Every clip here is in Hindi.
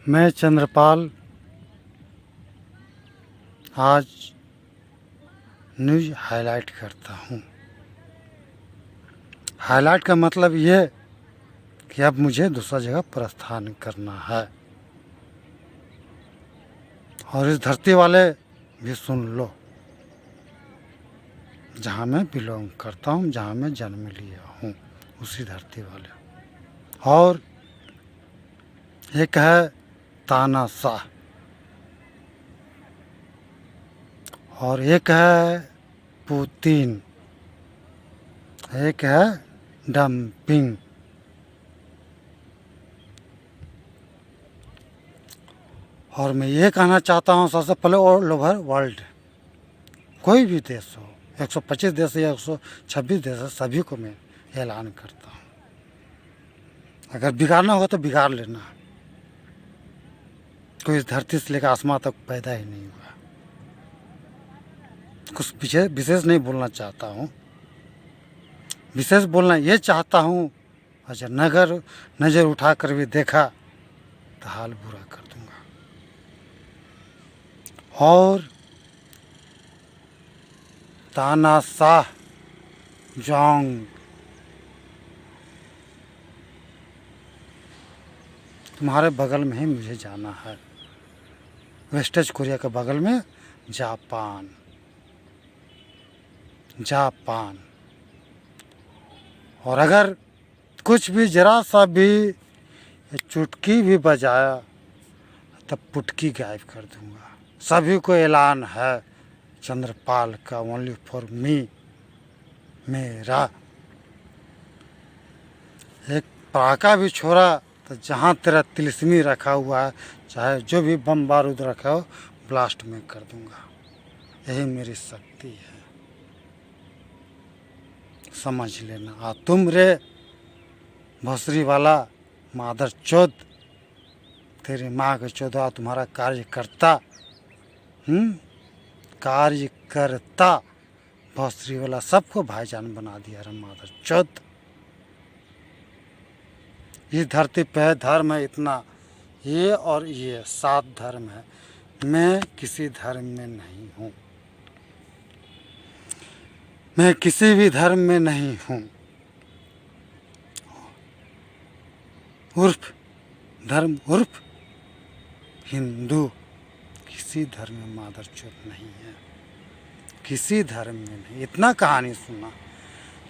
मैं चंद्रपाल आज न्यूज़ हाईलाइट करता हूँ। हाईलाइट का मतलब ये कि अब मुझे दूसरा जगह प्रस्थान करना है। और इस धरती वाले भी सुन लो, जहाँ मैं बिलोंग करता हूँ, जहाँ मैं जन्म लिया हूँ, उसी धरती वाले। और एक है तानाशाह और एक है पुतिन, एक है डंपिंग। और मैं ये कहना चाहता हूँ सबसे पहले ऑल ओवर वर्ल्ड, कोई भी देश हो, 125 देश या 126 देश है, सभी को मैं ऐलान करता हूँ, अगर बिगाड़ना होगा तो बिगाड़ लेना। कोई इस धरती से लेकर आसमान तक पैदा ही नहीं हुआ। कुछ विशेष नहीं बोलना चाहता हूँ, विशेष बोलना ये चाहता हूँ, अच्छा नज़र उठा कर भी देखा तो हाल बुरा कर दूंगा। और तानाशाह जोंग, तुम्हारे बगल में ही मुझे जाना है, वेस्टर्न कोरिया के बगल में जापान। और अगर कुछ भी जरा सा भी चुटकी भी बजाया तब पुटकी गायब कर दूंगा। सभी को ऐलान है चंद्रपाल का, ओनली फॉर मी, मेरा। एक पटाखा भी छोड़ा तो जहाँ तेरा तिलस्मी रखा हुआ है, चाहे जो भी बम बारूद रखा हो, ब्लास्ट में कर दूंगा। यही मेरी शक्ति है, समझ लेना। तुम रे भोसरी वाला मादर चौथ, तेरी माँ के चौदह, तुम्हारा कार्यकर्ता, कार्यकर्ता भोसरी वाला सबको भाईजान बना दिया रे मादर चौथ। इस धरती पे धर्म है इतना, ये और ये 7 धर्म है। मैं किसी धर्म में नहीं हूँ, मैं किसी भी धर्म में नहीं हूँ। उर्फ धर्म उर्फ हिंदू, किसी धर्म में मादर चौथ नहीं है, किसी धर्म में नहीं। इतना कहानी सुना,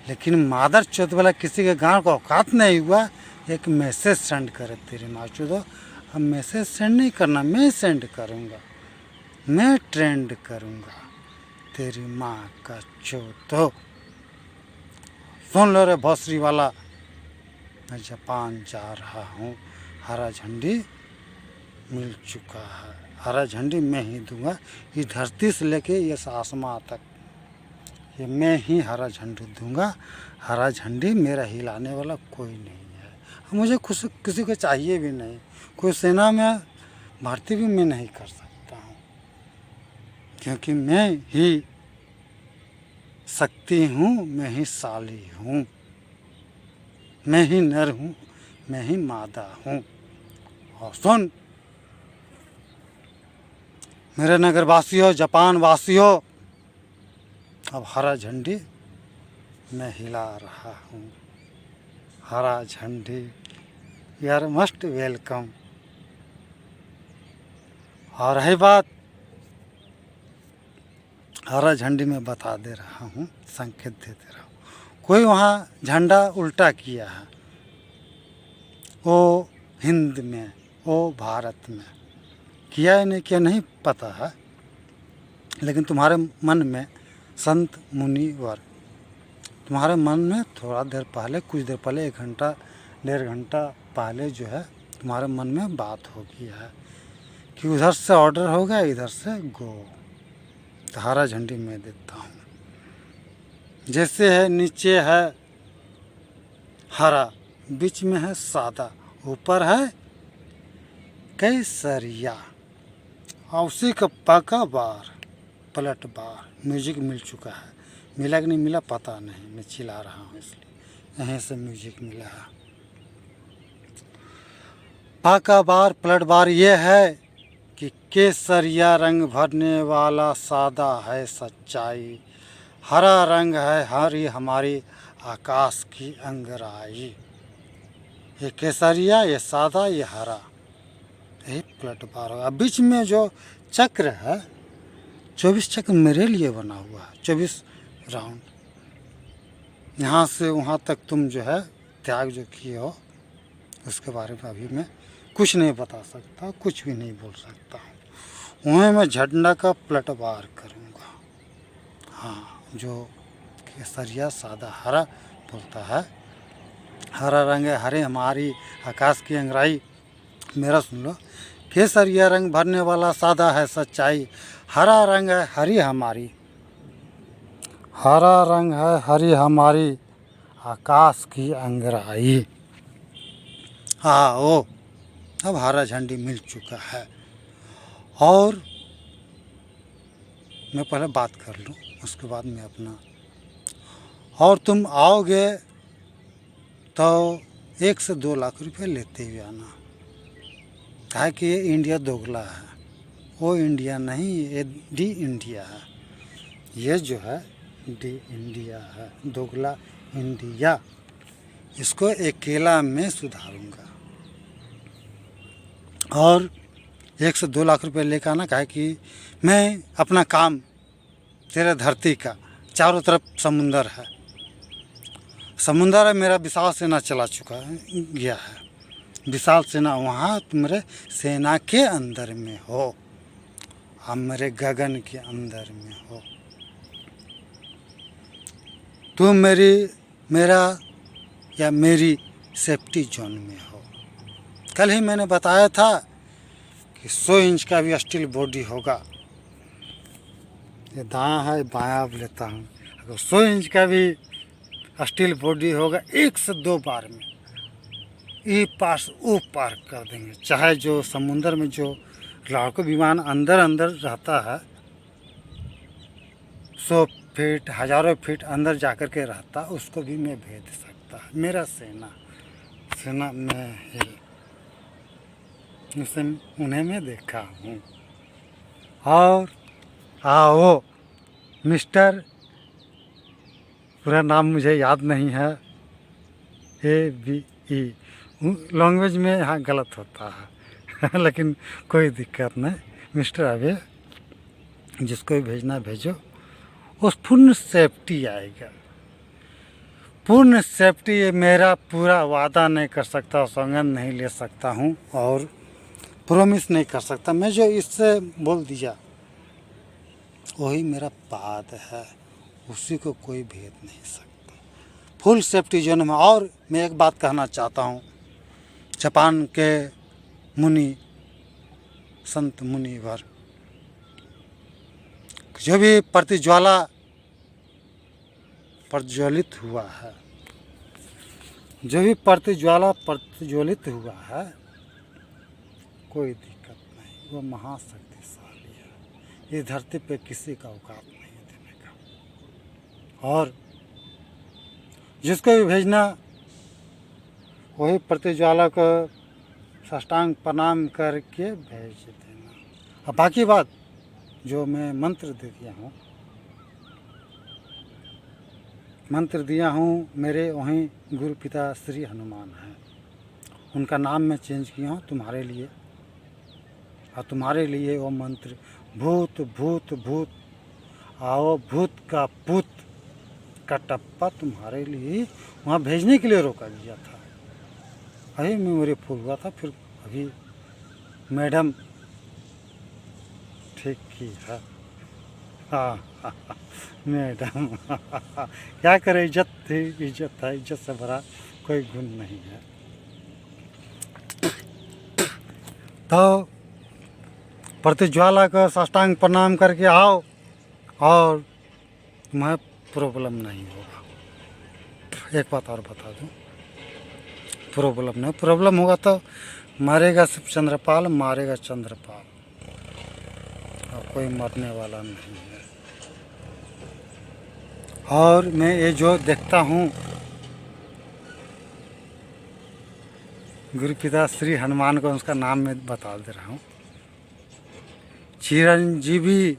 लेकिन मादर चौथ वाला किसी के गांव का औकात नहीं हुआ एक मैसेज सेंड करे, तेरी माँ चौदह। अब मैसेज सेंड नहीं करना, मैं सेंड करूँगा, मैं ट्रेंड करूँगा, तेरी माँ का चौथो। सुन लो रे भोसरी वाला, मैं जापान जा रहा हूँ, हरा झंडी मिल चुका है, हरा झंडी मैं ही दूंगा। इस धरती से लेके ये आसमां तक, ये मैं ही हरा झंडी दूंगा। हरा झंडी मेरा हिलाने वाला कोई नहीं है, मुझे किसी को चाहिए भी नहीं। कोई सेना में भर्ती भी मैं नहीं कर सकता हूँ, क्योंकि मैं ही शक्ति हूँ, मैं ही साली हूँ, मैं ही नर हूँ, मैं ही मादा हूँ। और सुन मेरे नगरवासियों, जापान वासियों, अब हरा झंडी मैं हिला रहा हूँ, हरा झंडी, यू आर मस्ट वेलकम। और रही बात, हरा झंडी में बता दे रहा हूँ, संकेत दे दे रहा हूँ। कोई वहाँ झंडा उल्टा किया है, वो हिंद में, वो भारत में किया है, नहीं किया नहीं पता है, लेकिन तुम्हारे मन में संत मुनिवर, तुम्हारे मन में थोड़ा देर पहले, कुछ देर पहले, 1 घंटा 1.5 घंटा पहले जो है तुम्हारे मन में बात हो गया है कि उधर से ऑर्डर होगा, इधर से गो। तो हरा झंडी मैं देता हूँ। जैसे है, नीचे है हरा, बीच में है सादा, ऊपर है केसरिया, और उसी का पका बार, पलट बार। म्यूजिक मिल चुका है, मिला कि नहीं मिला पता नहीं, मैं चिल्ला रहा हूँ इसलिए, यहीं से म्यूजिक मिला है। पाका बार पलट बार ये है कि केसरिया रंग भरने वाला सादा है सच्चाई, हरा रंग है हरी हमारी आकाश की अंगराई। ये केसरिया, ये सादा, ये हरा, यही पलट बार होगा। बीच में जो चक्र है 24 चक्र मेरे लिए बना हुआ है, 24 राउंड। यहाँ से वहाँ तक तुम जो है त्याग जो किए हो उसके बारे में अभी मैं कुछ नहीं बता सकता, कुछ भी नहीं बोल सकता हूँ। वहीं मैं झंडा का पलटवार करूँगा। हाँ, जो केसरिया सादा हरा बोलता है, हरा रंग है हरे हमारी आकाश की अंगराई। मेरा सुन लो, केसरिया रंग भरने वाला सादा है सच्चाई, हरा रंग है हरी हमारी, हरा रंग है हरी हमारी आकाश की अंगराई। आओ, अब हरा झंडी मिल चुका है। और मैं पहले बात कर लूँ, उसके बाद मैं अपना। और तुम आओगे तो 1 से 2 लाख रुपए लेते हुए आना। है कि ये इंडिया दोगला है, वो इंडिया नहीं, ये डी इंडिया है। ये जो है डी इंडिया है, दोगला इंडिया। इसको अकेला मैं सुधारूंगा। और 1 से 2 लाख रुपए लेकर आना। कहा कि मैं अपना काम तेरे धरती का, चारों तरफ समुंदर है, समुंदर है मेरा, विशाल सेना चला चुका है, गया है विशाल सेना। वहाँ तुम्हारे सेना के अंदर में हो, हम मेरे गगन के अंदर में हो। तुम मेरा या मेरी सेफ्टी जोन में हो। कल ही मैंने बताया था कि 100 इंच का भी स्टील बॉडी होगा। ये दायां है बायां अब लेता हूँ। अगर 100 इंच का भी स्टील बॉडी होगा, 1 से 2 बार में ये पार वो पार कर देंगे। चाहे जो समुंदर में जो लड़ाकू विमान अंदर अंदर रहता है, 100 फीट हज़ारों फीट अंदर जाकर के रहता, उसको भी मैं भेज सकता है। मेरा सेना में है, उसे उन्हें मैं देखा हूँ। और आओ मिस्टर, पूरा नाम मुझे याद नहीं है, ABE लैंग्वेज में यहाँ गलत होता है लेकिन कोई दिक्कत नहीं। मिस्टर अबे, जिसको भी भेजना भेजो, उस पूर्ण सेफ्टी आएगा। पूर्ण सेफ्टी, ये मेरा पूरा वादा नहीं कर सकता, सौगंध नहीं ले सकता हूँ और प्रॉमिस नहीं कर सकता। मैं जो इससे बोल दिया वही मेरा बात है, उसी को कोई भेद नहीं सकता। फुल सेफ्टी जोन में। और मैं एक बात कहना चाहता हूँ, जापान के मुनि, संत मुनिवर, जो भी प्रज्वलित हुआ है, जो भी प्रज्वलित हुआ है, कोई दिक्कत नहीं, वो महाशक्तिशाली है। ये धरती पे किसी का औकात नहीं देने का। और जिसको भी भेजना वही प्रतिज्वाला को साष्टांग प्रणाम करके भेज देना। अब बाकी बात जो मैं मंत्र दिया हूँ, मेरे वहीं गुरु पिता श्री हनुमान हैं, उनका नाम मैं चेंज किया हूँ तुम्हारे लिए। और तुम्हारे लिए वो मंत्र, भूत भूत भूत आओ, भूत का पूत का टप्पा तुम्हारे लिए वहाँ भेजने के लिए रोका गया था। अभी मेमोरी फुल हुआ था, फिर अभी मैडम ठीक की है। हाँ मैडम क्या करे, इज्जत थी, इज्जत है, इज्जत से भरा कोई गुण नहीं है। तो प्रतिज्वाला का साष्टांग प्रणाम करके आओ और तुम्हें प्रॉब्लम नहीं होगा। एक बात और बता दूं, प्रॉब्लम होगा तो मारेगा सिर्फ चंद्रपाल, मारेगा चंद्रपाल, और कोई मरने वाला नहीं है। और मैं ये जो देखता हूँ, गुरु पिता श्री हनुमान को उसका नाम मैं बता दे रहा हूँ। चिरंजीवी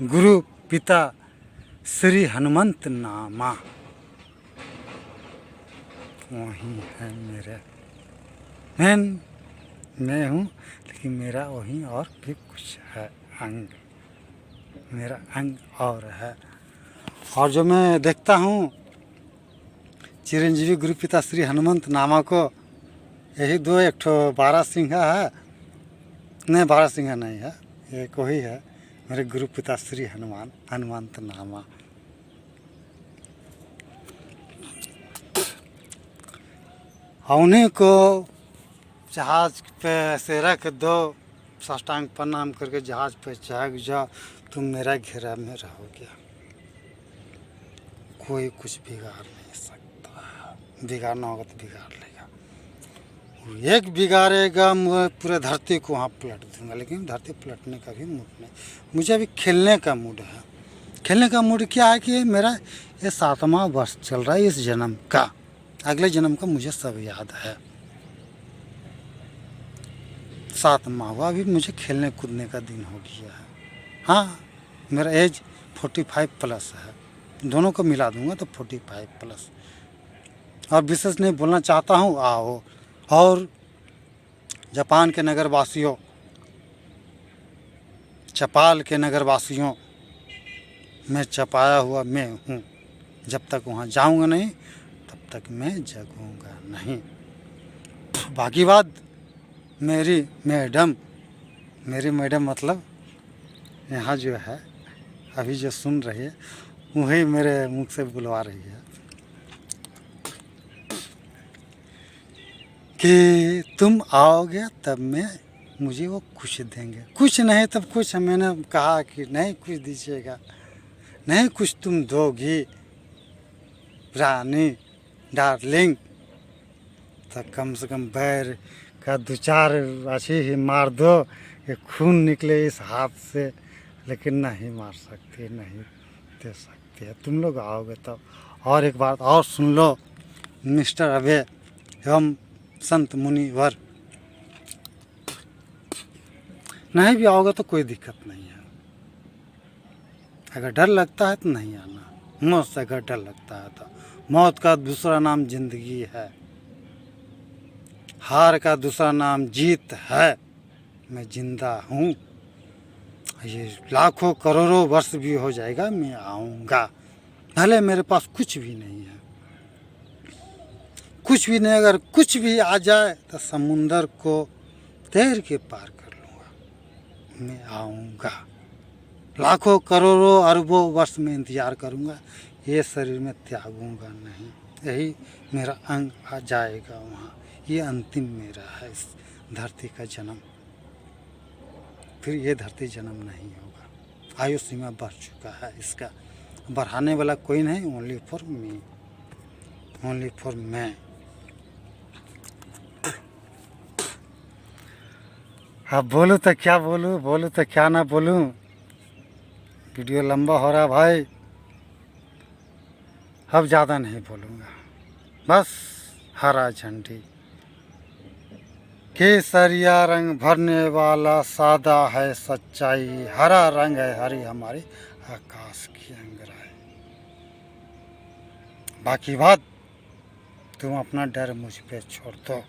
गुरु पिता श्री हनुमंत नामा, वही है मेरे। मैं हूँ, लेकिन मेरा वही और भी कुछ है अंग, मेरा अंग और है। और जो मैं देखता हूँ चिरंजीवी गुरु पिता श्री हनुमंत नामा को, यही दो, एक ठो बारहसिंघा है, नहीं बारहसिंघा नहीं है, एक वही है मेरे गुरु पिता श्री हनुमंत नामा। उन्हीं को जहाज पे से रख दो, साष्टांग प्रणाम करके जहाज पे जाग जा, तुम मेरा घेरा में रहोगे, कोई कुछ बिगाड़ नहीं सकता। बिगाड़ना होगा तो बिगाड़ लेगा, एक बिगाड़ेगा मैं पूरे धरती को वहाँ पलट दूंगा। लेकिन धरती पलटने का भी मूड नहीं, मुझे अभी खेलने का मूड है। खेलने का मूड क्या है कि मेरा ये 7वां वर्ष चल रहा है इस जन्म का, अगले जन्म का मुझे सब याद है। 7वां हुआ, अभी मुझे खेलने कूदने का दिन हो गया है। हाँ, मेरा एज 45 प्लस है, दोनों को मिला दूंगा तो 45 प्लस। और विशेष नहीं बोलना चाहता हूँ, आओ। और जापान के नगरवासियों, चपाल के नगरवासियों, मैं चपाया हुआ मैं हूँ। जब तक वहाँ जाऊँगा नहीं तब तक मैं जगूँगा नहीं। बाकी बात मेरी मैडम मतलब यहाँ जो है अभी जो सुन रही है वही मेरे मुख से बुलवा रही है कि तुम आओगे तब मैं मुझे वो कुछ देंगे, कुछ नहीं तब कुछ। मैंने कहा कि नहीं कुछ दीजिएगा, नहीं कुछ तुम दोगी रानी डार्लिंग, तो कम से कम बैर का 2-4 अच्छी ही मार दो, ये खून निकले इस हाथ से। लेकिन नहीं मार सकती, नहीं दे सकती है। तुम लोग आओगे तब। और एक बात और सुन लो मिस्टर अभय एवं संत मुनिवर, नहीं भी आओगे तो कोई दिक्कत नहीं है। अगर डर लगता है तो नहीं आना, मौत से अगर डर लगता है तो। मौत का दूसरा नाम जिंदगी है, हार का दूसरा नाम जीत है। मैं जिंदा हूँ, ये लाखों करोड़ों वर्ष भी हो जाएगा, मैं आऊँगा। भले मेरे पास कुछ भी नहीं है, कुछ भी नहीं, अगर कुछ भी आ जाए तो समुंदर को तैर के पार कर लूँगा, मैं आऊँगा। लाखों करोड़ों अरबों वर्ष में इंतज़ार करूँगा, ये शरीर में त्यागूंगा नहीं। यही मेरा अंग आ जाएगा वहाँ, ये अंतिम मेरा है इस धरती का जन्म। फिर ये धरती जन्म नहीं होगा, आयु सीमा बढ़ चुका है इसका, बढ़ाने वाला कोई नहीं, only for me, only for मैं। अब बोलूँ तो क्या बोलूँ, बोलूँ तो क्या ना बोलूँ। वीडियो लंबा हो रहा भाई, अब ज़्यादा नहीं बोलूँगा। बस हरा झंडी केसरिया रंग भरने वाला सादा है सच्चाई, हरा रंग है हरी हमारी आकाश की अंगराई। बाकी बात तुम अपना डर मुझ पे छोड़ दो,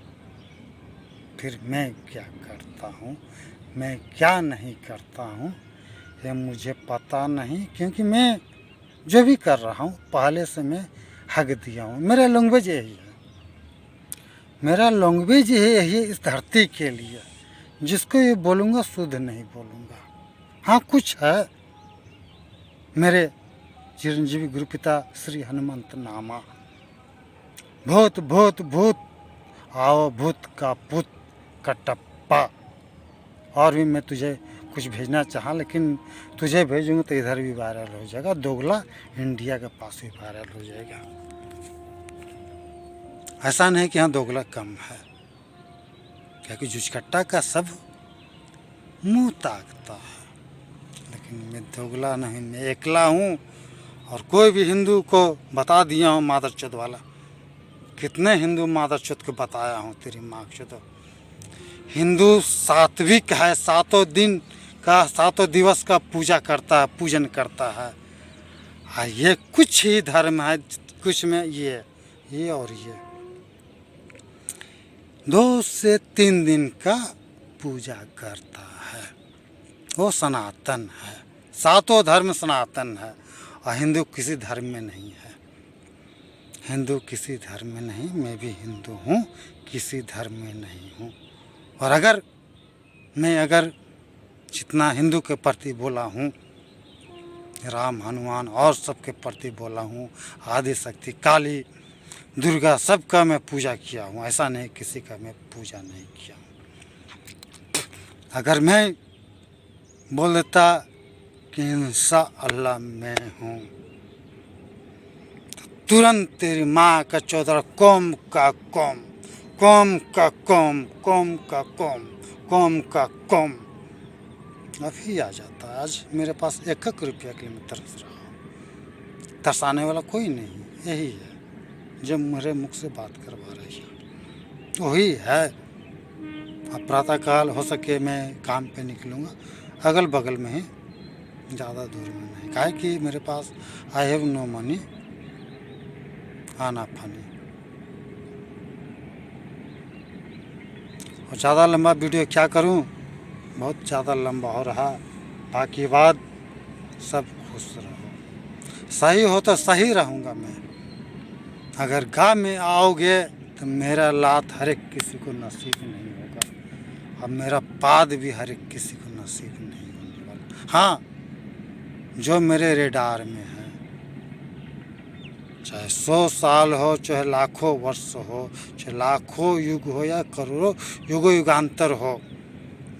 फिर मैं क्या करता हूँ, मैं क्या नहीं करता हूँ ये मुझे पता नहीं, क्योंकि मैं जो भी कर रहा हूँ पहले से मैं हक दिया हूँ। मेरा लैंग्वेज यही है, मेरा लैंग्वेज यही है इस धरती के लिए। जिसको ये बोलूँगा शुद्ध नहीं बोलूँगा। हाँ कुछ है मेरे चिरंजीवी गुरुपिता श्री हनुमंत नामा। भूत भूत भूत आओ भूत का पुत कटप्पा। और भी मैं तुझे कुछ भेजना चाहा, लेकिन तुझे भेजूँगा तो इधर भी वायरल हो जाएगा, दोगला इंडिया के पास भी वायरल हो जाएगा। ऐसा नहीं कि यहाँ दोगला कम है, क्योंकि जुचकट्टा का सब मुंह ताकता है, लेकिन मैं दोगला नहीं, मैं एकला हूँ। और कोई भी हिंदू को बता दिया हूँ मादर चौथ वाला कितने हिंदू मादरचोद को बताया हूँ तेरी माँ को। तो हिंदू सात्विक है, सातों दिवस का पूजा करता है, पूजन करता है। ये कुछ ही धर्म है, कुछ में ये और ये 2 से 3 दिन का पूजा करता है। वो सनातन है, सातों धर्म सनातन है। और हिंदू किसी धर्म में नहीं है, हिंदू किसी धर्म में नहीं। मैं भी हिंदू हूँ, किसी धर्म में नहीं हूँ। और अगर जितना हिंदू के प्रति बोला हूँ, राम हनुमान और सबके प्रति बोला हूँ, आदि शक्ति काली दुर्गा सबका मैं पूजा किया हूँ। ऐसा नहीं किसी का मैं पूजा नहीं किया हूँ। अगर मैं बोल देता कि इंशाअल्लाह मैं हूँ, तो तुरंत तेरी माँ का 14 कौम का कौम अभी आ जाता। आज मेरे पास 1 रुपया के लिए मैं तरस रहा हूँ। तरसाने वाला कोई नहीं, यही है जो मेरे मुख से बात करवा रही है, वही है। अब प्रातःकाल हो सके मैं काम पे निकलूँगा, अगल बगल में ही, ज़्यादा दूर में नहीं। काहे कि मेरे पास आई हैव नो मनी, आना फानी। और ज़्यादा लंबा वीडियो क्या करूं, बहुत ज़्यादा लंबा हो रहा। बाकी बात सब खुश रहो, सही हो तो सही रहूँगा मैं। अगर गाँव में आओगे तो मेरा लात हर एक किसी को नसीब नहीं होगा, अब मेरा पाद भी हर एक किसी को नसीब नहीं होने वाला। हाँ, जो मेरे रेडार में है, चाहे 100 साल हो, चाहे लाखों वर्ष हो, चाहे लाखों युग हो या करोड़ों युगांतर हो,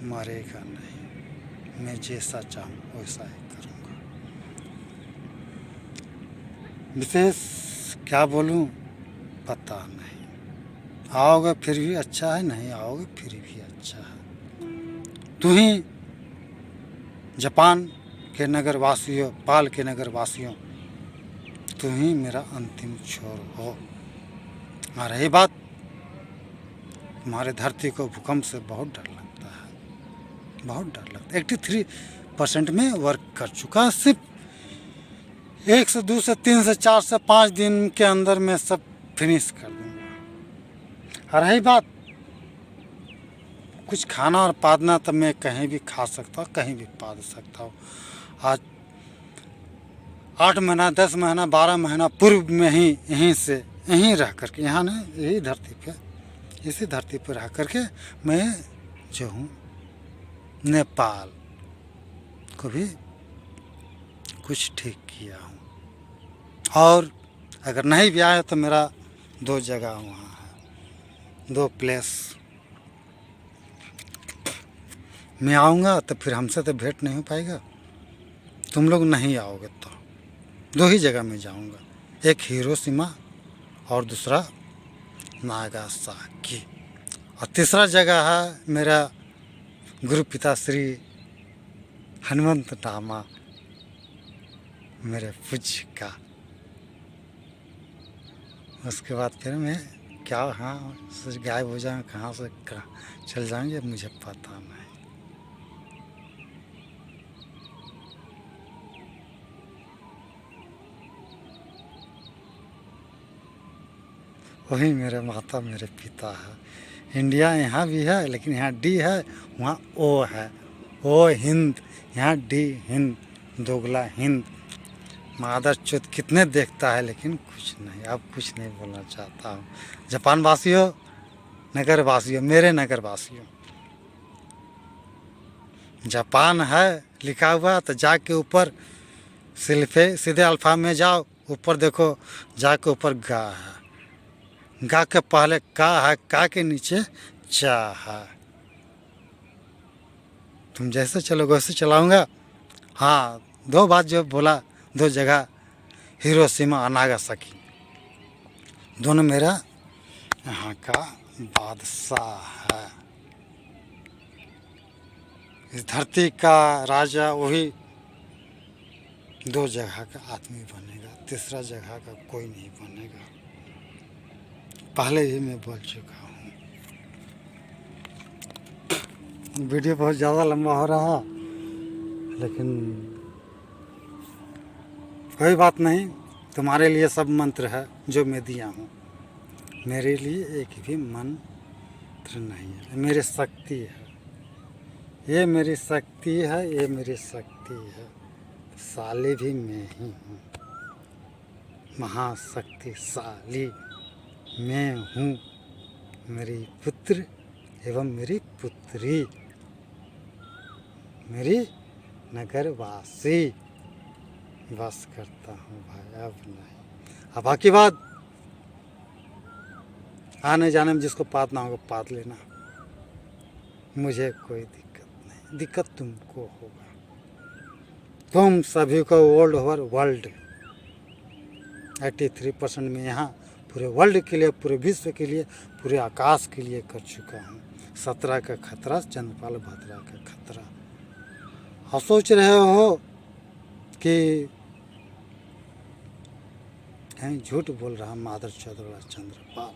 मरेगा नहीं। मैं जैसा चाहूँ वैसा ही करूँगा। विशेष क्या बोलूँ पता नहीं। आओगे फिर भी अच्छा है, नहीं आओगे फिर भी अच्छा है। तू ही जापान के नगर वासियों, पाल के नगर वासियों, तू ही मेरा अंतिम छोर हो। और रही बात, हमारे धरती को भूकंप से बहुत डर लगता है, बहुत डर लगता है। 83% में वर्क कर चुका, सिर्फ 1 से 2 से 3 से 4 से 5 दिन के अंदर मैं सब फिनिश कर दूँगा। और रही बात कुछ खाना और पादना, तो मैं कहीं भी खा सकता हूँ, कहीं भी पाद सकता हूँ। आज 8 महीना 10 महीना 12 महीना पूर्व में ही यहीं रह करके, यहाँ ना यही धरती पे, इसी धरती पर रह करके मैं जो हूँ नेपाल को भी कुछ ठीक किया हूँ। और अगर नहीं भी आया तो मेरा 2 जगह वहाँ है, 2 प्लेस। मैं आऊँगा तो फिर हमसे तो भेंट नहीं हो पाएगा, तुम लोग नहीं आओगे तो 2 ही जगह में जाऊँगा, एक हिरोशिमा और दूसरा नागासाकी। और तीसरा जगह है मेरा गुरु पिता श्री हनुमंत नामा, मेरे पूज्य का। उसके बाद फिर मैं क्या, हाँ, गायब हो जाऊँ, कहाँ से कहाँ चल जाएंगे मुझे पता नहीं। वही मेरे माता मेरे पिता है। इंडिया यहाँ भी है, लेकिन यहाँ डी है, वहाँ ओ है। ओ हिंद, यहाँ डी हिंद, दोगला हिंद। मादरचोद कितने देखता है, लेकिन कुछ नहीं, अब कुछ नहीं बोलना चाहता हूँ। जापान वासियों, नगर वासियों, मेरे नगर वासियों, जापान है लिखा हुआ तो जाके ऊपर सीधे अल्फा में जाओ, ऊपर देखो, जाके ऊपर गा है, गा के पहले का है, का के नीचे चा है। तुम जैसे चलोगे वैसे चलाऊंगा। हाँ, 2 बात जो बोला, 2 जगह हिरोशिमा और नागासाकी, दोनों मेरा यहाँ का बादशाह है। इस धरती का राजा वही 2 जगह का आदमी बनेगा, तीसरा जगह का कोई नहीं बनेगा। पहले ही मैं बोल चुका हूँ। वीडियो बहुत ज़्यादा लंबा हो रहा, लेकिन कोई बात नहीं, तुम्हारे लिए सब मंत्र है जो मैं दिया हूँ। मेरे लिए एक भी मंत्र नहीं है, मेरी शक्ति है, ये मेरी शक्ति है, ये मेरी शक्ति है। शाली भी मैं ही हूँ, महाशक्तिशाली मैं हूँ। मेरी पुत्र एवं मेरी पुत्री, मेरी नगरवासी बस करता हूँ भाई, अब नहीं। अब बाकी बात आने जाने में जिसको पातना होगा पात लेना, मुझे कोई दिक्कत नहीं। दिक्कत तुमको होगा, तुम सभी को वर्ल्ड ओवर वर्ल्ड 83% में यहाँ पूरे वर्ल्ड के लिए, पूरे विश्व के लिए, पूरे आकाश के लिए कर चुका हूँ। 17 का खतरा, चंद्रपाल भद्रा का खतरा। आप सोच रहे हो कि झूठ बोल रहा मादर चौधरा चंद्रपाल,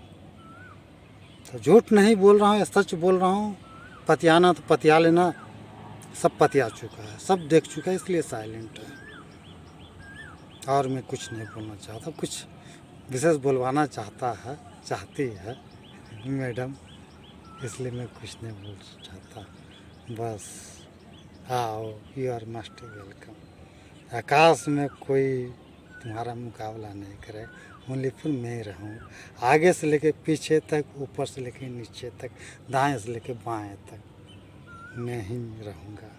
तो झूठ नहीं बोल रहा हूँ, सच बोल रहा हूँ। पतियाना तो पतिया लेना, सब पतिया चुका है, सब देख चुका है, इसलिए साइलेंट है। और मैं कुछ नहीं बोलना चाहता, कुछ विशेष बोलवाना चाहती है मैडम, इसलिए मैं कुछ नहीं बोल चाहता। बस आओ, यू आर मोस्ट वेलकम। आकाश में कोई तुम्हारा मुकाबला नहीं करे, ओनली फुल मैं रहूँ। आगे से लेके पीछे तक, ऊपर से लेके नीचे तक, दाएं से लेके बाएं तक मैं ही रहूँगा।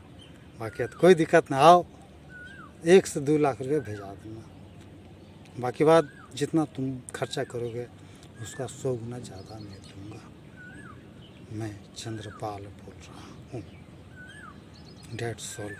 बाकी तो कोई दिक्कत ना, आओ 1 से 2 लाख रुपये भेजा दूँगा। बाकी बात जितना तुम खर्चा करोगे उसका 100 गुना ज़्यादा मैं दूँगा। मैं चंद्रपाल बोल रहा हूँ, डेट्स ऑल।